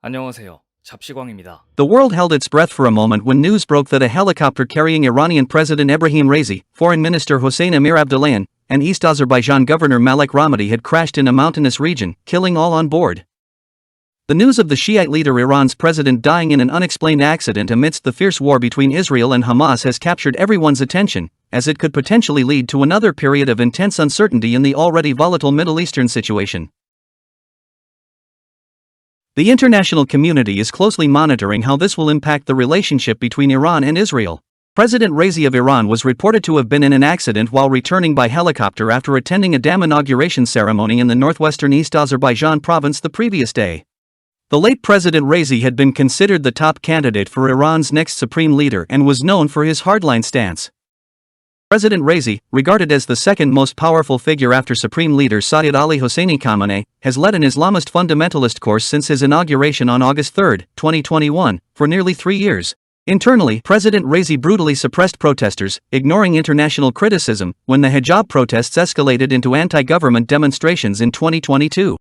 안녕하세요. 잡시광입니다. The world held its breath for a moment when news broke that a helicopter carrying Iranian President Ebrahim Raisi, Foreign Minister Hossein Amir Abdollahian, and East Azerbaijan Governor Malek Ramadi had crashed in a mountainous region, killing all on board. The news of the Shiite leader Iran's president dying in an unexplained accident amidst the fierce war between Israel and Hamas has captured everyone's attention, as it could potentially lead to another period of intense uncertainty in the already volatile Middle Eastern situation. The international community is closely monitoring how this will impact the relationship between Iran and Israel. President Raisi of Iran was reported to have been in an accident while returning by helicopter after attending a dam inauguration ceremony in the northwestern East Azerbaijan province the previous day. The late President Raisi had been considered the top candidate for Iran's next supreme leader and was known for his hardline stance. President Raisi, regarded as the second most powerful figure after Supreme Leader Sayyid Ali Hosseini Khamenei, has led an Islamist fundamentalist course since his inauguration on August 3, 2021, for nearly 3 years. Internally, President Raisi brutally suppressed protesters, ignoring international criticism, when the hijab protests escalated into anti-government demonstrations in 2022.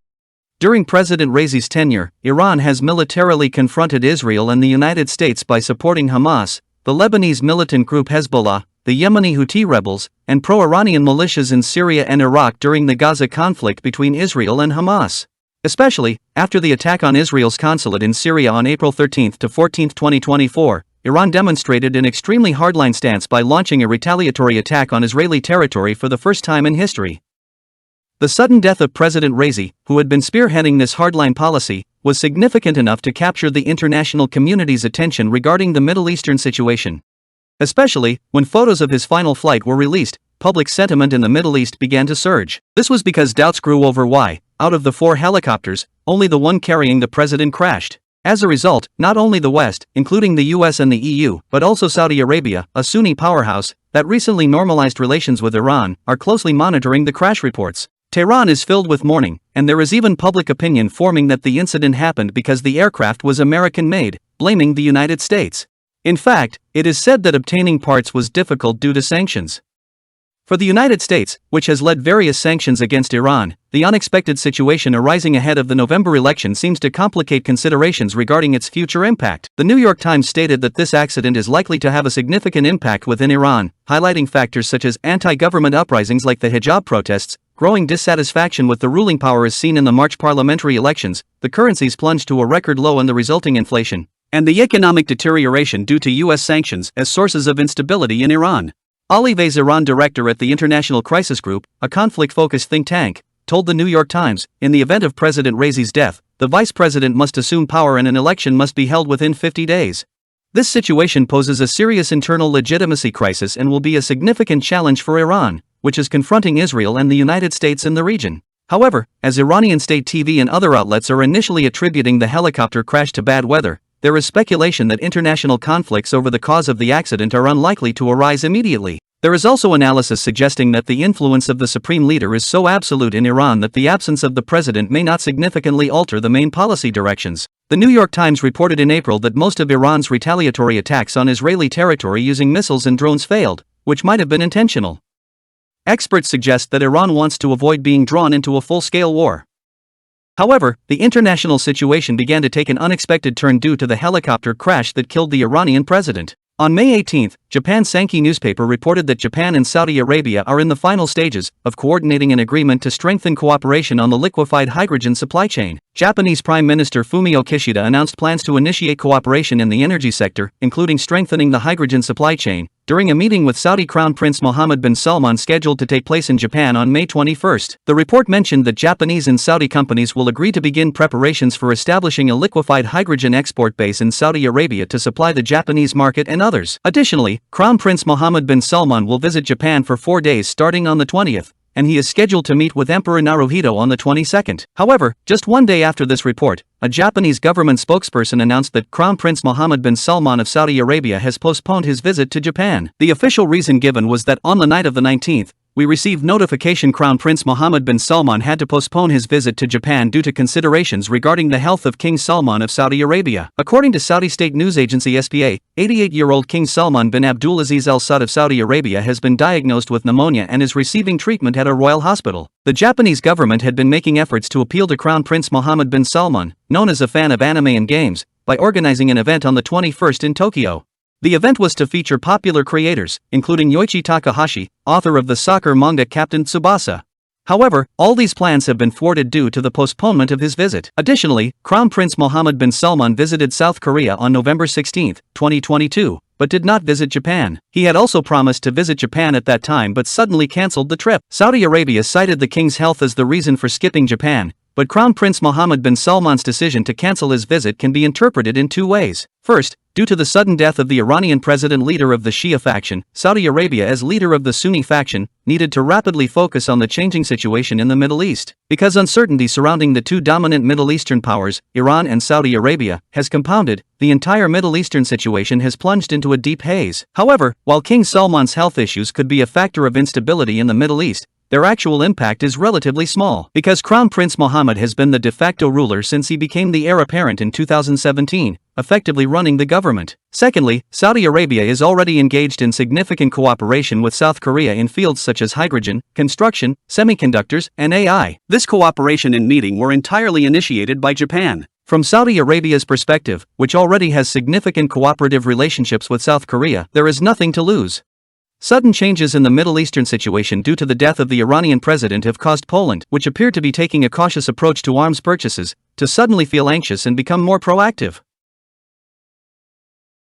During President Raisi's tenure, Iran has militarily confronted Israel and the United States by supporting Hamas, the Lebanese militant group Hezbollah, the Yemeni Houthi rebels, and pro-Iranian militias in Syria and Iraq during the Gaza conflict between Israel and Hamas. Especially, after the attack on Israel's consulate in Syria on April 13 to 14, 2024, Iran demonstrated an extremely hardline stance by launching a retaliatory attack on Israeli territory for the first time in history. The sudden death of President Raisi, who had been spearheading this hardline policy, was significant enough to capture the international community's attention regarding the Middle Eastern situation. Especially, when photos of his final flight were released, public sentiment in the Middle East began to surge. This was because doubts grew over why, out of the 4 helicopters, only the one carrying the president crashed. As a result, not only the West, including the US and the EU, but also Saudi Arabia, a Sunni powerhouse that recently normalized relations with Iran, are closely monitoring the crash reports. Tehran is filled with mourning, and there is even public opinion forming that the incident happened because the aircraft was American-made, blaming the United States. In fact, it is said that obtaining parts was difficult due to sanctions. For the United States, which has led various sanctions against Iran, the unexpected situation arising ahead of the November election seems to complicate considerations regarding its future impact. The New York Times stated that this accident is likely to have a significant impact within Iran, highlighting factors such as anti-government uprisings like the hijab protests, growing dissatisfaction with the ruling power as seen in the March parliamentary elections, the currency's plunge to a record low and the resulting inflation, and the economic deterioration due to U.S. sanctions as sources of instability in Iran. Ali Vaiz, Iran director at the International Crisis Group, a conflict-focused think tank, told the New York Times, in the event of President Raisi's death, the vice president must assume power and an election must be held within 50 days. This situation poses a serious internal legitimacy crisis and will be a significant challenge for Iran, which is confronting Israel and the United States in the region. However, as Iranian state TV and other outlets are initially attributing the helicopter crash to bad weather, there is speculation that international conflicts over the cause of the accident are unlikely to arise immediately. There is also analysis suggesting that the influence of the supreme leader is so absolute in Iran that the absence of the president may not significantly alter the main policy directions. The New York Times reported in April that most of Iran's retaliatory attacks on Israeli territory using missiles and drones failed, which might have been intentional. Experts suggest that Iran wants to avoid being drawn into a full-scale war. However, the international situation began to take an unexpected turn due to the helicopter crash that killed the Iranian president. On May 18, Japan's Sankei newspaper reported that Japan and Saudi Arabia are in the final stages of coordinating an agreement to strengthen cooperation on the liquefied hydrogen supply chain. Japanese Prime Minister Fumio Kishida announced plans to initiate cooperation in the energy sector, including strengthening the hydrogen supply chain, during a meeting with Saudi Crown Prince Mohammed bin Salman scheduled to take place in Japan on May 21. The report mentioned that Japanese and Saudi companies will agree to begin preparations for establishing a liquefied hydrogen export base in Saudi Arabia to supply the Japanese market and others. Additionally, Crown Prince Mohammed bin Salman will visit Japan for 4 days starting on the 20th, and he is scheduled to meet with Emperor Naruhito on the 22nd. However, just 1 day after this report, a Japanese government spokesperson announced that Crown Prince Mohammed bin Salman of Saudi Arabia has postponed his visit to Japan. The official reason given was that on the night of the 19th, we received notification Crown Prince Mohammed bin Salman had to postpone his visit to Japan due to considerations regarding the health of King Salman of Saudi Arabia. According to Saudi state news agency SPA, 88-year-old King Salman bin Abdulaziz Al Saud of Saudi Arabia has been diagnosed with pneumonia and is receiving treatment at a royal hospital. The Japanese government had been making efforts to appeal to Crown Prince Mohammed bin Salman, known as a fan of anime and games, by organizing an event on the 21st in Tokyo. The event was to feature popular creators, including Yoichi Takahashi, author of the soccer manga Captain Tsubasa. However, all these plans have been thwarted due to the postponement of his visit. Additionally, Crown Prince Mohammed bin Salman visited South Korea on November 16, 2022, but did not visit Japan. He had also promised to visit Japan at that time but suddenly cancelled the trip. Saudi Arabia cited the king's health as the reason for skipping Japan, but Crown Prince Mohammed bin Salman's decision to cancel his visit can be interpreted in two ways. First, due to the sudden death of the Iranian president leader of the Shia faction, Saudi Arabia as leader of the Sunni faction, needed to rapidly focus on the changing situation in the Middle East. Because uncertainty surrounding the two dominant Middle Eastern powers, Iran and Saudi Arabia, has compounded, the entire Middle Eastern situation has plunged into a deep haze. However, while King Salman's health issues could be a factor of instability in the Middle East, their actual impact is relatively small, because Crown Prince Mohammed has been the de facto ruler since he became the heir apparent in 2017, effectively running the government. Secondly, Saudi Arabia is already engaged in significant cooperation with South Korea in fields such as hydrogen, construction, semiconductors, and AI. This cooperation and meeting were entirely initiated by Japan. From Saudi Arabia's perspective, which already has significant cooperative relationships with South Korea, there is nothing to lose. Sudden changes in the Middle Eastern situation due to the death of the Iranian president have caused Poland, which appeared to be taking a cautious approach to arms purchases, to suddenly feel anxious and become more proactive.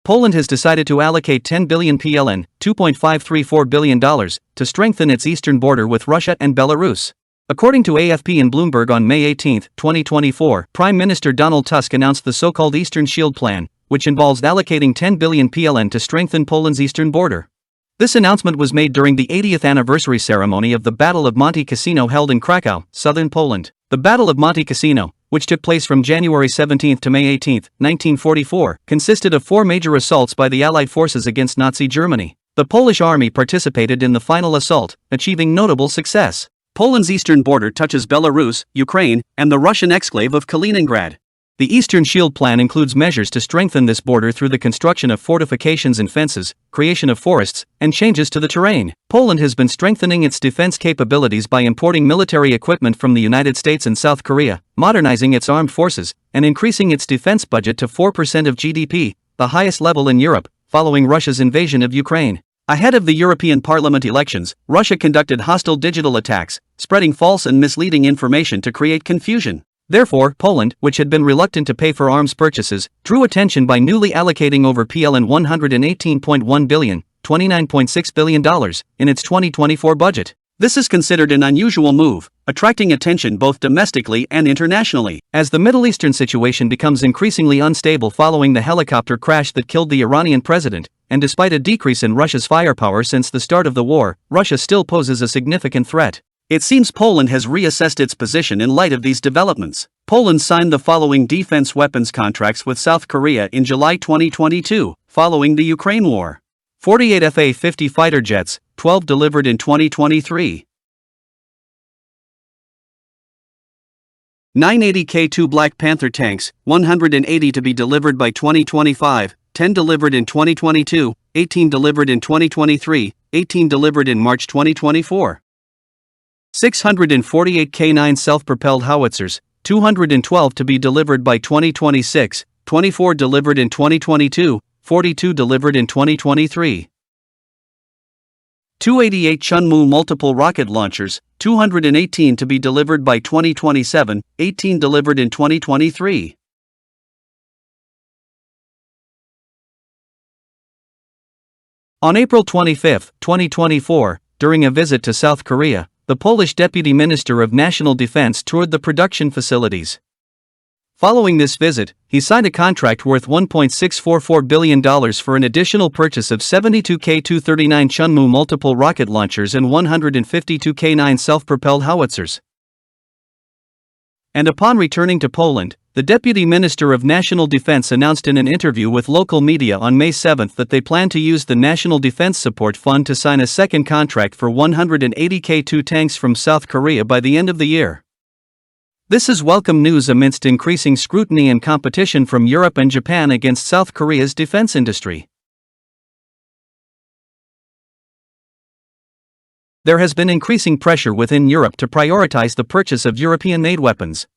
Poland has decided to allocate 10 billion PLN, $2.534 billion, to strengthen its eastern border with Russia and Belarus. According to AFP and Bloomberg on May 18, 2024, Prime Minister Donald Tusk announced the so-called Eastern Shield Plan, which involves allocating 10 billion PLN to strengthen Poland's eastern border. This announcement was made during the 80th anniversary ceremony of the Battle of Monte Cassino held in Krakow, southern Poland. The Battle of Monte Cassino, which took place from January 17 to May 18, 1944, consisted of 4 major assaults by the Allied forces against Nazi Germany. The Polish army participated in the final assault, achieving notable success. Poland's eastern border touches Belarus, Ukraine, and the Russian exclave of Kaliningrad. The Eastern Shield Plan includes measures to strengthen this border through the construction of fortifications and fences, creation of forests, and changes to the terrain. Poland has been strengthening its defense capabilities by importing military equipment from the United States and South Korea, modernizing its armed forces, and increasing its defense budget to 4% of GDP, the highest level in Europe, following Russia's invasion of Ukraine. Ahead of the European Parliament elections, Russia conducted hostile digital attacks, spreading false and misleading information to create confusion. Therefore, Poland, which had been reluctant to pay for arms purchases, drew attention by newly allocating over PLN 118.1 billion, $29.6 billion, in its 2024 budget. This is considered an unusual move, attracting attention both domestically and internationally. As the Middle Eastern situation becomes increasingly unstable following the helicopter crash that killed the Iranian president, and despite a decrease in Russia's firepower since the start of the war, Russia still poses a significant threat. It seems Poland has reassessed its position in light of these developments. Poland signed the following defense weapons contracts with South Korea in July 2022, following the Ukraine war. 48 Fa-50 fighter jets, 12 delivered in 2023. 980 K2 Black Panther tanks, 180 to be delivered by 2025, 10 delivered in 2022, 18 delivered in 2023, 18 delivered in March 2024. 648 K9 self-propelled howitzers, 212 to be delivered by 2026, 24 delivered in 2022, 42 delivered in 2023. 288 Chunmoo multiple rocket launchers, 218 to be delivered by 2027, 18 delivered in 2023. On April 25, 2024, during a visit to South Korea, the Polish Deputy Minister of National Defense toured the production facilities. Following this visit, he signed a contract worth $1.644 billion for an additional purchase of 72 K239 Chunmoo multiple rocket launchers and 152 K9 self-propelled howitzers. And upon returning to Poland, the Deputy Minister of National Defense announced in an interview with local media on May 7 that they plan to use the National Defense Support Fund to sign a second contract for 180 K2 tanks from South Korea by the end of the year. This is welcome news amidst increasing scrutiny and competition from Europe and Japan against South Korea's defense industry. There has been increasing pressure within Europe to prioritize the purchase of European-made weapons.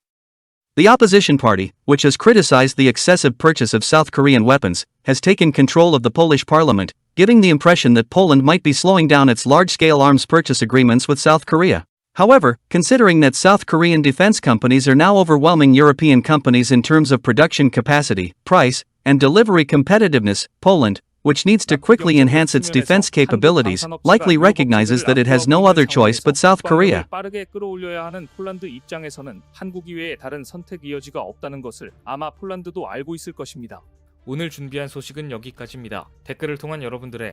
The opposition party, which has criticized the excessive purchase of South Korean weapons, has taken control of the Polish parliament, giving the impression that Poland might be slowing down its large-scale arms purchase agreements with South Korea. However, considering that South Korean defense companies are now overwhelming European companies in terms of production capacity, price, and delivery competitiveness, Poland, which needs to quickly enhance its defense capabilities, likely recognizes that it has no other choice but South Korea. 빠르게 끌어올려야 하는 폴란드 입장에서는 한국 이외에 다른 선택 여지가 없다는 것을 아마 폴란드도 알고 있을 것입니다. 오늘 준비한 소식은 여기까지입니다. 댓글을 통한 여러분들의